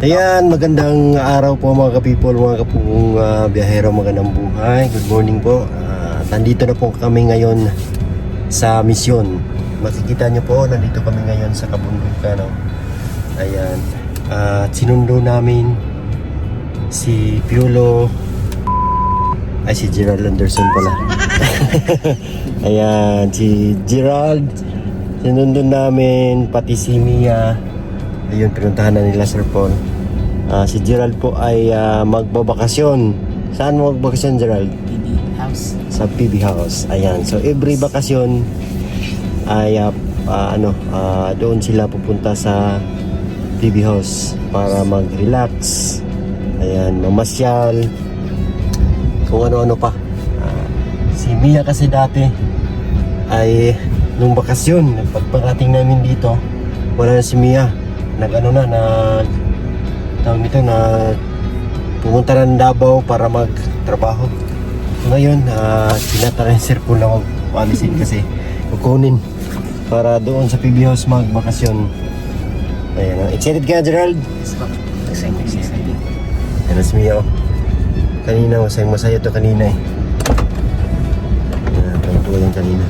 Ayan, magandang araw po mga ka-people, mga kapong biyahero, magandang buhay. Good morning po. Nandito na po kami ngayon sa misyon. Makikita nyo po, nandito kami ngayon sa kabundukan. No? Ayan. At sinundo namin si Piolo, ay si Gerald Anderson pala. Ayan, si Gerald. Sinundo namin, pati si Mia. Ayun, pinuntahan na nila Sir Paul. Si Gerald po ay magbabakasyon. Saan mo magbakasyon, Gerald? PB House. Sa PB House. Ayan. So every bakasyon ay doon sila pupunta sa PB House para mag-relax. Ayan, mamasyal. Kung ano-ano pa. Si Mia kasi dati ay nung bakasyon, pagparating namin dito, wala na si Mia. Tawag nito na pumunta ng Davao para magtrabaho. Ngayon, tinatara yung Sir Paul na mag-alisin kasi kukunin para doon sa PB House magbakasyon. Ayan, excited ka, Gerald? Excited. Ayan, si Mia, oh. Kanina, masaya to kanina eh. Ayan, tuwa yan kanina.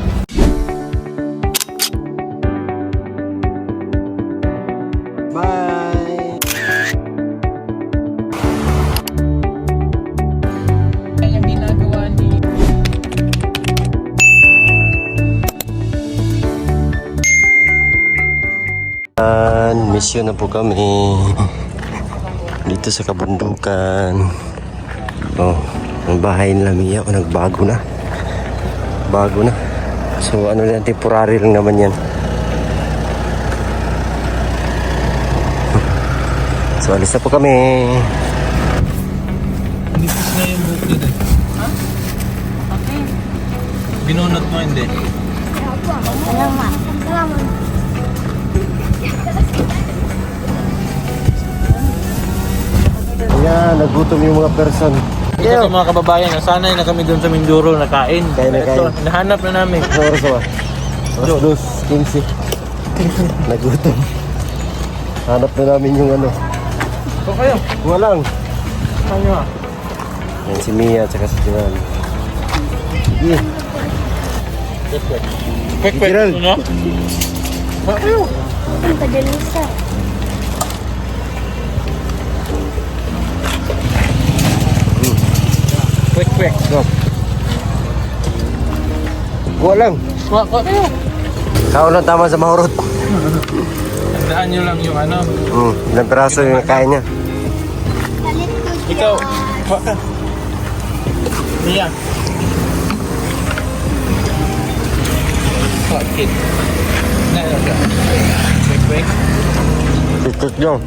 Misyon na po kami dito sa kabundukan. Ang bahay nila Mia nagbago na. Bago na. So ano lang, temporary lang naman yan. So alis na po kami. Nipis na yung buhok nila. Ha? Okay. Binunot mo hindi? Salamat. Ayan, nagutom yung mga person. Ito sa mga kababayan, nasanay na kami doon sa Mindoro nakain. Kain na kain. So, nahanap na namin. Oras ba? Dos, 15. Nagutom. Hanap na namin yung ano. So kayo, Walang. saan nyo Yan si Mia at saka si Gerald. Sige. Quick. Gerald. Ano? Saan kayo? Ang padalisa. Quick. Go. Walang. Kuha kayo. Kaulan tama sa mahurot. Tandaan nyo lang yung ano. Ilang peraso yung nakain niya. Kalit ko siya. Ikaw, kuha ka. Mia. Kuha, kid. Na, quick. Tutot nyo.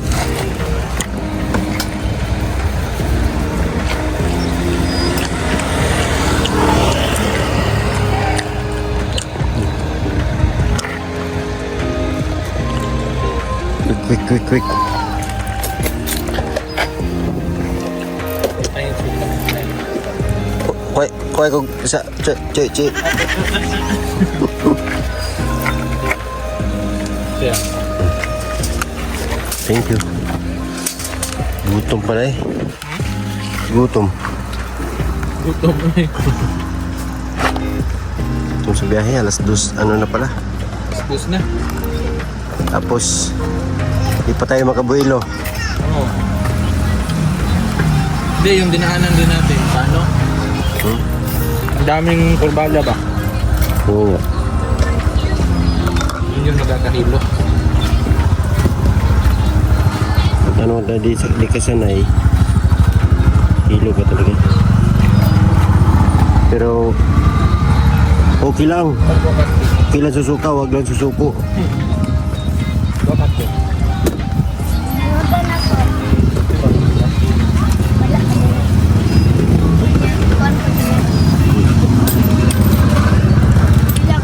Quick. Ayun, sila. Kuhay ko sa... Che. Siya. Thank you. Gutom pala eh. Gutom. Gutom na eh. Gutom sa biyahe, alas 2, ano na pala. Bus na. Tapos, di pa tayo makabuelo. Oo. Hindi, yung dinaanan din natin. Paano? Ang daming kurbada ba? Oo nga. Yun yung magkakahilo. Ano di ka sanay, hilo ka talaga. Pero, okay lang. Okay lang susuka, wag lang susuko. Bakit yun? Nawagan ako. Wala ka din. Kuwan ko din. Lang.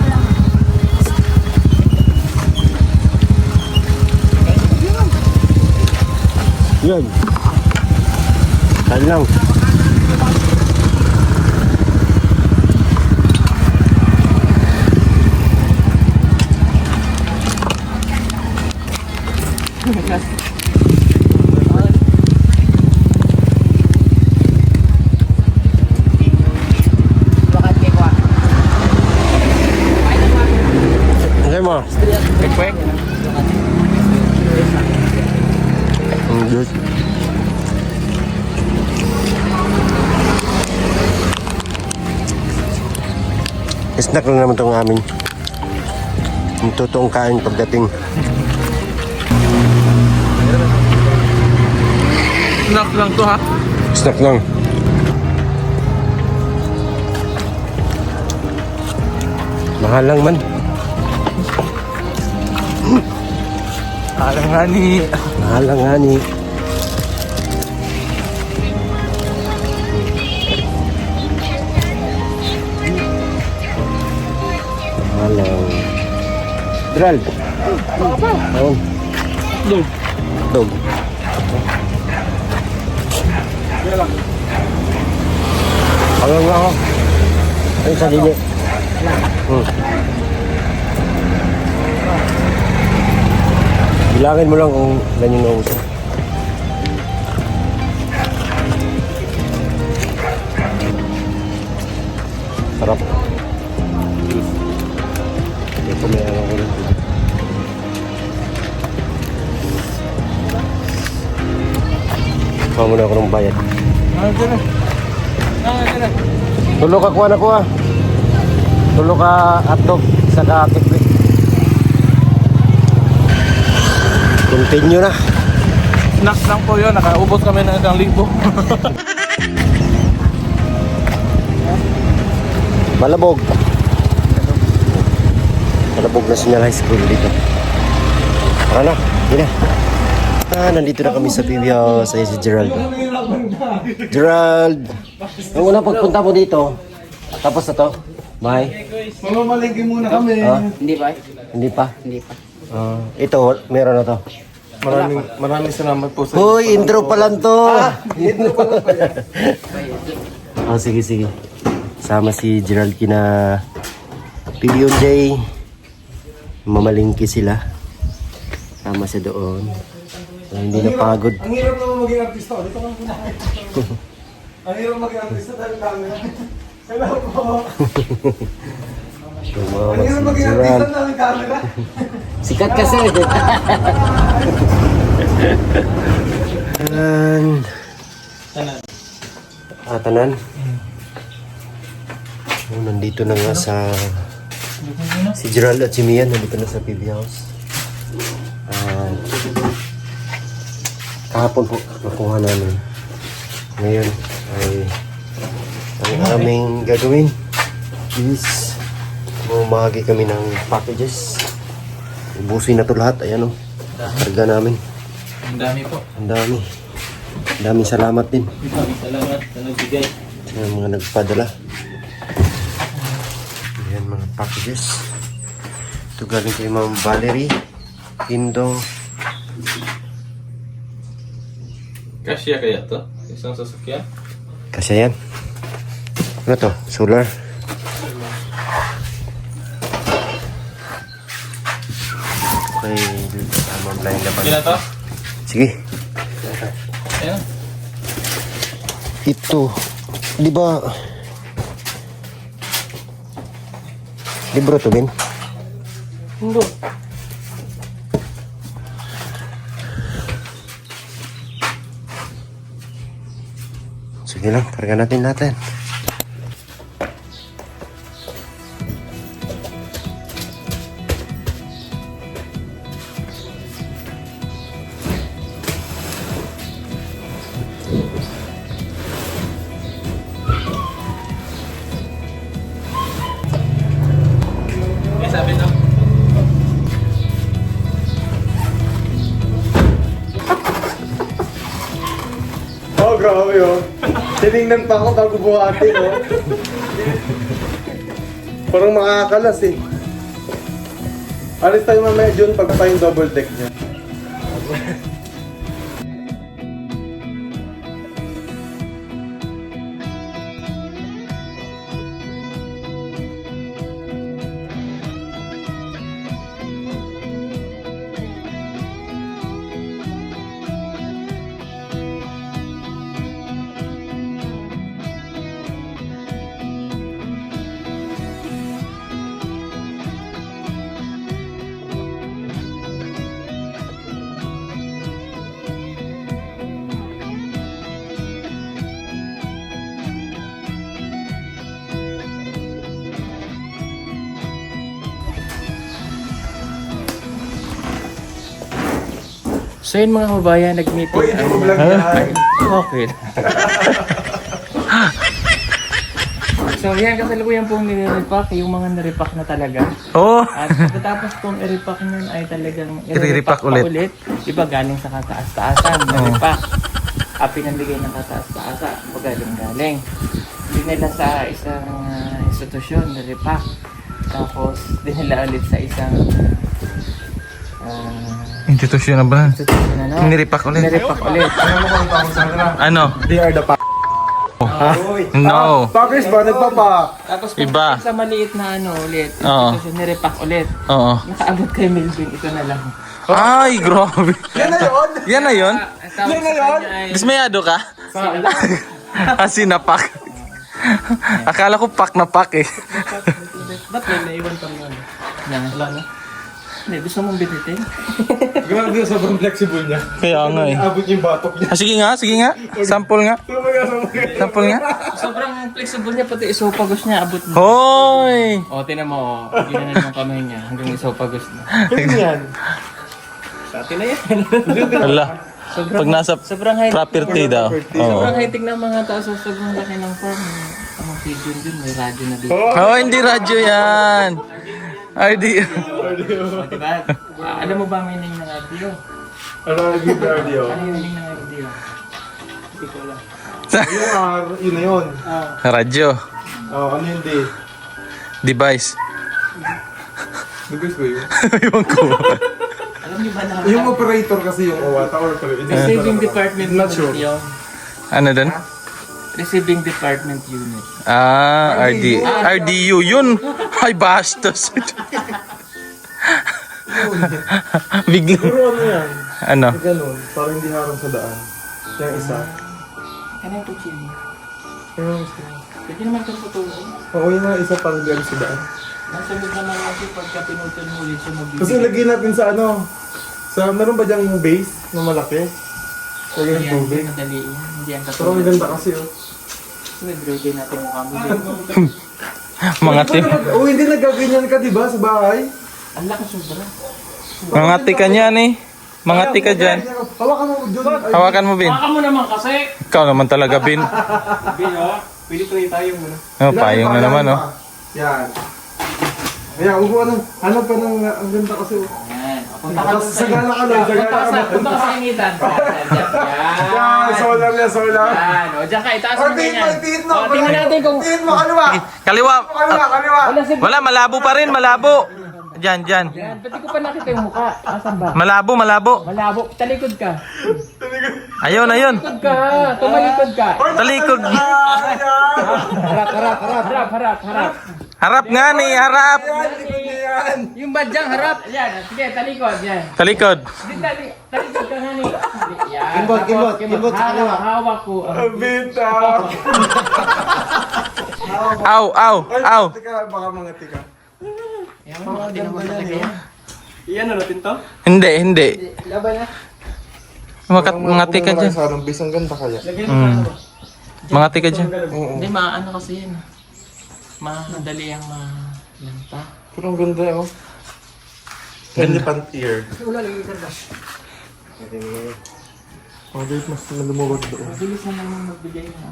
Yan. Kain lang. Good. Snack lang naman itong amin. Yung totoong kain pagdating. Snack lang to ha. Snack lang. Mahal lang man. Alam nga ni. Mahal lang nga ni. Mahal lang. Gerald. Oh. Dog. Dog. Alam nga ako. Ay, sa dili. Bilangin mo lang kung ilan yung nauso. Sarap. Ito may ano ko lang. Kuha muna ako ng bayad. Ah, dyan na. Ah, dyan na. Tulo ka kuha na kuha. Tulo ka hotdog sa kakiklik. Continue na. Snack lang po yun. Nakaubos kami ng 1,000. Malabog. Malabog National High School dito. Tara na, hindi na. Nandito na kami sa PB House. Ayan si Gerald. Gerald! Ang unang pagpunta mo dito, tapos na to, May? Mamamalingki muna kami. Hindi pa? Hindi pa? Hindi pa. Ito, meron na to. Maraming salamat po sa Hoy, intro pa lang to! Intro pa lang pa yan. Sige, sige. Sama si Gerald kina PBOJ. Mamalingki sila. Sama siya doon. So, hindi na pagod. Ang hirap naman maging artista. Dito kang kunahin. Ang hirap maging artista dahil camera. Hello po. Tumawa Ang hirap si maging artista Gerald. dahil camera. Sikat kasi. Tanan. Tanan. Oh, nandito na nga sa si Gerald at si Mian nandito na sa PB House. Kahapon po nakuha namin. Ngayon ay ang aming gagawin is bumagi kami ng packages. Ubusin na to lahat. Ayan o. Karga namin. Ang dami po. Ang dami. Ang daming salamat din Salamat sa nagbigay. sa mga nagpadala. Ayan mga packages. Ito galing kay Ma'am Valerie Indong. Kasya kaya to? Isang sasakyan? Kasi yan. Ano to? Solar. Okay. Ma'am Lain na pa. Sige na to? Sige. Ayan. Ito. Di ba? Libro to, Ben? Hindi. Sige lang, karga natin natin. May sabi to? Oh, grabe oh. Tinignan pa ako bago buhatin oh. Parang makakalas eh. Alis tayo mamaya Jun pag pa yung double deck niya. So yun mga kabayan, nag-meeting. Uy, hindi mo vlog yan. Okay. So yan, kasalukuyan pong nire-repack, yung mga nire-repack na talaga. Oh! At pagkatapos pong i-repack nyo ay talagang I-repack pa ulit. Iba galing sa kataas-taasan, na-repack. Pinambigay ng kataas-taasan, galing-galing. Dinala sa isang institusyon, na-repack. Tapos dinala ulit sa isang Institusyon na ba? institusyon na Niripak ulit. Nire-repack ulit. Ano? They are the No. Packers ba? Nagpapa. Tapos Iba. sa maliit na ulit, Oo. institusyon, nire-repack ulit. Oo. Nakaabot kay Melvin, ito na lang. Ay, grabe. Yan na yun. Yan na yun? Yan na yun? Dismayado ka? Kasi napak. Akala ko pak na pak eh. Ba't may naiwan pang yun? Wala na. Hindi, gusto mong bititin? Grabe, sobrang flexible niya. Kaya nga eh. Abot yung batok niya. Sige nga, sige nga. Sample nga. Sample nga. Sobrang flexible niya, pati esophagus niya, abot mo. Hoy! O, tinan mo, ginanal yung kamay niya hanggang esophagus na. Ano yan? Sa atin na yan. Wala. Pag nasa Sobrang high. property daw. Sobrang Oo. high-tech ng mga tao sa sobrang laki ng farm. Ang pigeon din, may radyo na dito. Oh, hindi radyo yan. RD. O, diba? Alam mo ba ang meaning ng radyo? Ano ang nag-give cardio? Ano yung meaning ng radyo? Hindi ko alam. Yun na yun. Radyo. Ano yun di? Device. Nagos ko yun. Ewan ko. Alam niyo ba na? Yung operator kasi yung OWATA or Receiving Department Not sure. Unit yun. Ano dun? Receiving Department Unit. RDU. Yun. Ay, bastos. Bigla. Pero ano yan? Ano? Ganun. Parang hindi harang sa daan. Yung isa. Ano yung kuchili? Yung isa. Pwede naman kang patuloy. Oo, yung mga isa parang hindi sa daan. Nasunod naman kasi pagka pinutol mo ulit siya magbibigay. Kasi lagyan natin sa ano. Meron ba dyang base na malaki? Lagyan ng Ayan, tubig. madali yan. Hindi ang Pero ang katulad. ganda kasi oh. Nag-ready natin mukha mo din. Mga tip. Oh, hindi nagaganyan ka diba sa bahay? Ang laki sobra. Mga tika niyan eh. Mga tika dyan. Hawakan mo dyan. Ay, Hawakan mo, Bin. Baka mo naman kasi. Ikaw naman talaga, Bin. Bino, pwede tuloy tayo muna. Oh, payong na naman, oh. Yan. Ayan, upo na. Hanap pa ng ang ganda kasi oh. Ayan. Punta ka Tapos sagana ka lang, sagana ka lang. Punta ka sa ingitan. Yan, solar yan, solar. Yan. O, dyan ka. Itaas mo Oh, tingin mo, ganyan. tingin mo. O, tingnan natin kung... Tingin mo, kaliwa. Kaliwa. Kaliwa, kaliwa. Wala si... Wala, malabo pa rin, malabo. Dyan, dyan. Yan. Pati ko pa nakita yung mukha. Asan ba? Malabo, malabo. Malabo. Talikod ka. Ayun, ayun. Talikod ka. Tumalikod ka. Talikod. Harap, harap, harap, harap, harap, harap. Harap nga ni, harap. Yung badyang harap. Yan. Sige, talikod. Yan. Talikod. Talikod ka nga ni. Yan. Kimbot, Tapos, kimbot sa kaliwa. Hawak ko. Bita. Aw, aw, aw. Teka, baka mga tika. Yan. Iyan na natin to? Hindi, hindi. Laban na. Mga tika dyan. Sa anong base, ang ganda kaya. Mga tika dyan. Hindi, maano kasi yan. Madali ang malanta. Pero ang ganda oh. Elephant ear. Oh, wait, mas nalumuwag doon. Mabilis na naman magbigay na.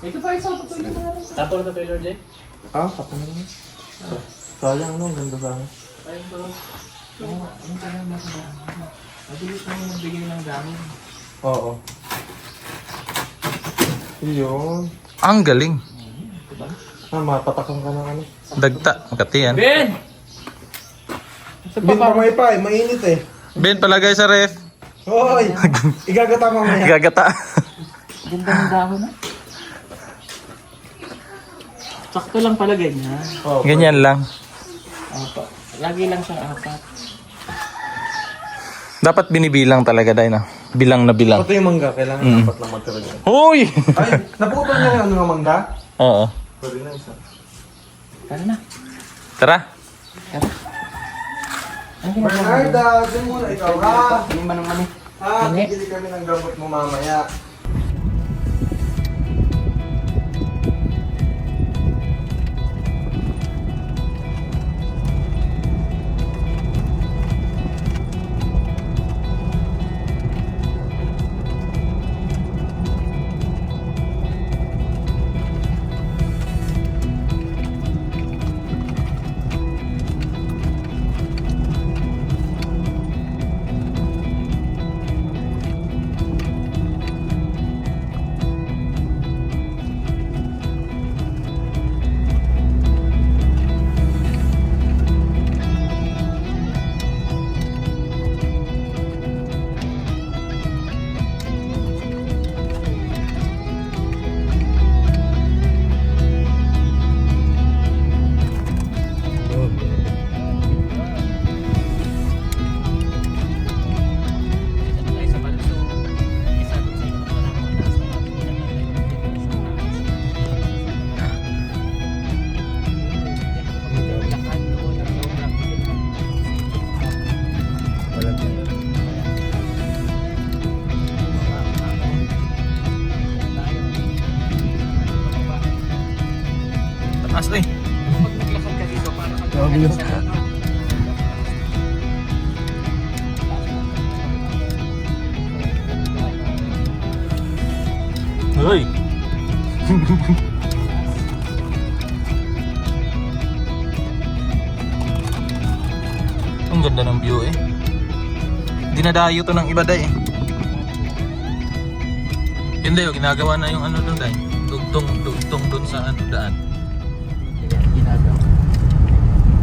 Ito pa isa. Patuloy na natin. Tapos na Taylor J? Ah, kapag naman. Sayang no, ang ganda sa akin. Ayun po. Ano ka lang mabilis na naman magbigay ng gamit. Oo. Yun. Ang galing. Mapatakan ka ng ano. Dagta. Makati yan. Ben! Bin pa may pa, mainit eh. Ben, palagay sa ref. Hoy! Igagata mamaya. Gagata. Ganda ng dahon na. Sakto lang pala ganyan. Oh, Ganyan lang. Apat. Lagi lang siyang apat. Dapat binibilang talaga dahil na. Bilang na bilang. pati yung mangga, kailangan dapat lang matira dyan. Hoy! Ay, naputol niya yung ano ng mangga? Oo. Pwede na isa. Tara na. Tara. Tara. Ang ginagawa mo? Bernarda, dyan muna ikaw ha. Yung manong mani. Ha, bibili kami ng gamot mo mamaya. taas eh. Pag naglakad ka dito, para Grabe yun. sa loob. Hoy! Ang ganda ng view eh. Dinadayo to ng iba day eh. Hindi oh, ginagawa na yung ano doon day. Dugtong doon sa ano daan. Kaya ginagawa.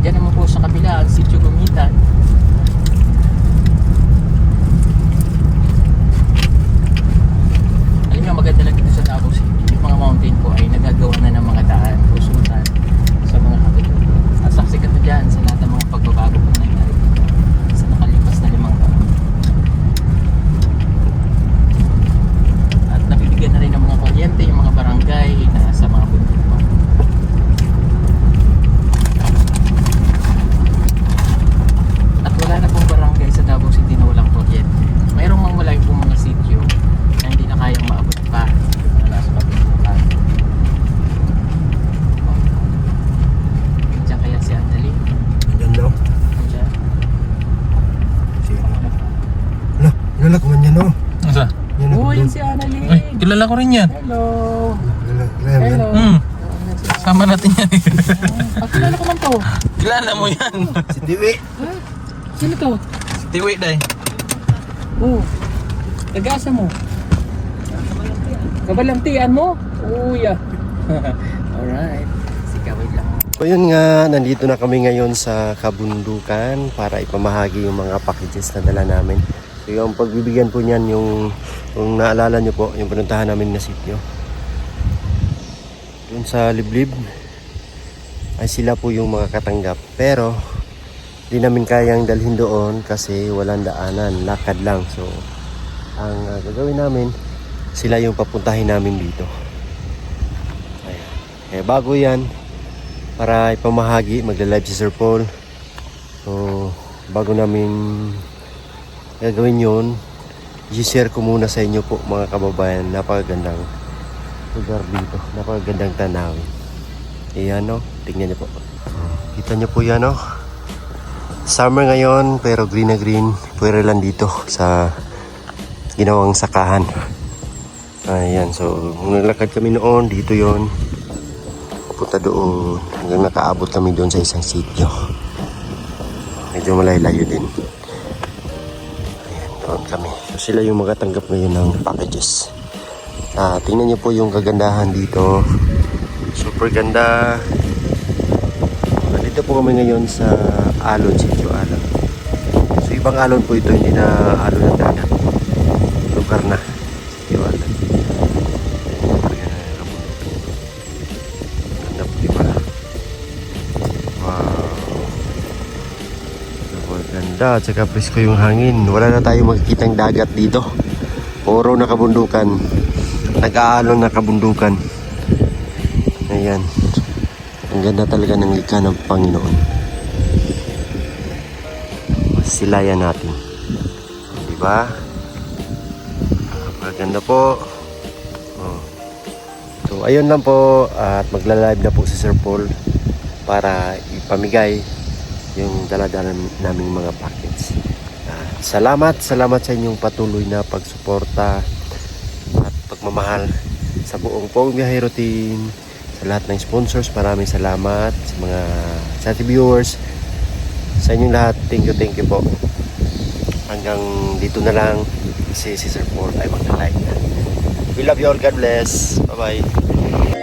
Diyan naman po sa kabila, ang Sitio Gumitan. Alam niyo, maganda lang dito sa Davao City. Yung mga mountain po ay nagagawa na ng mga daan, usutan sa mga kapitol. At saksi ka to dyan sa lahat ng mga pagbabago po na nangyari dito sa nakalipas na 5 taon. At nabibigyan na rin ng mga kuryente yung mga barangay na sa mga bundok pa. At wala na pong barangay sa Davao City na walang kuryente. Mayroong mga malayo pong mga sityo na hindi na kayang maabot pa na nasa kapitulungan. Diyan kaya si Annalyn. Ganda oh. Diyan. Ala, inalak man yan oh. Asa? Yan Oh, ako yun doon. si Annalyn. Ay, kilala ko rin yan. Hello. Inalak, yan. Hello. Sama natin yan eh. Kilala ko lang to. Kilala mo yan. Si Tiwi. Sino to? Tiwi day. Oh. Nag-asa mo? Kabalantian mo? Oh, yeah. Alright. Sikawin lang. So yun nga, nandito na kami ngayon sa kabundukan para ipamahagi yung mga packages na dala namin. So yung pagbibigyan po niyan yung naalala nyo po, yung pinuntahan namin na sityo. Doon sa Liblib ay sila po yung mga katanggap. Pero di namin kayang dalhin doon kasi walang daanan, lakad lang. So ang gagawin namin, sila yung papuntahin namin dito. Ayan. Eh bago yan, para ipamahagi, magla-live si Sir Paul. So, bago namin gagawin yun, i-share ko muna sa inyo po mga kababayan. Napakagandang lugar dito. Napakagandang tanawin. Ayan o, tingnan niyo po. Kita niyo po yan o. Summer ngayon, pero green na green. Pwede lang dito sa ginawang sakahan. Ayan, so nung nalakad kami noon, dito yon. Punta doon hanggang nakaabot kami doon sa isang sitio. Medyo malayo din. Ayan, doon kami. So sila yung magatanggap ngayon ng packages. Tingnan niyo po yung kagandahan dito. Super ganda. Dito po kami ngayon sa Alon, Sitio Alon. So ibang alon po ito, hindi na alon ng dagat. Lugar na Sitio Alon. Ganda at saka presko yung hangin. Wala na tayo makikitang dagat dito. Puro na kabundukan. Nag-aalon na kabundukan. Ayan. Ang ganda talaga ng likha ng Panginoon. Masilayan natin. Diba? Maganda po. Oh. So ayun lang po. At magla-live na po si Sir Paul para ipamigay yung dala-dala naming mga packets. Salamat sa inyong patuloy na pagsuporta at pagmamahal sa buong Pong Biyahero team, sa lahat ng sponsors. Maraming salamat sa mga viewers, sa inyong lahat. Thank you po. Hanggang dito na lang kasi si Sir Paul ay mag-like na. We love you all. God bless. Bye bye.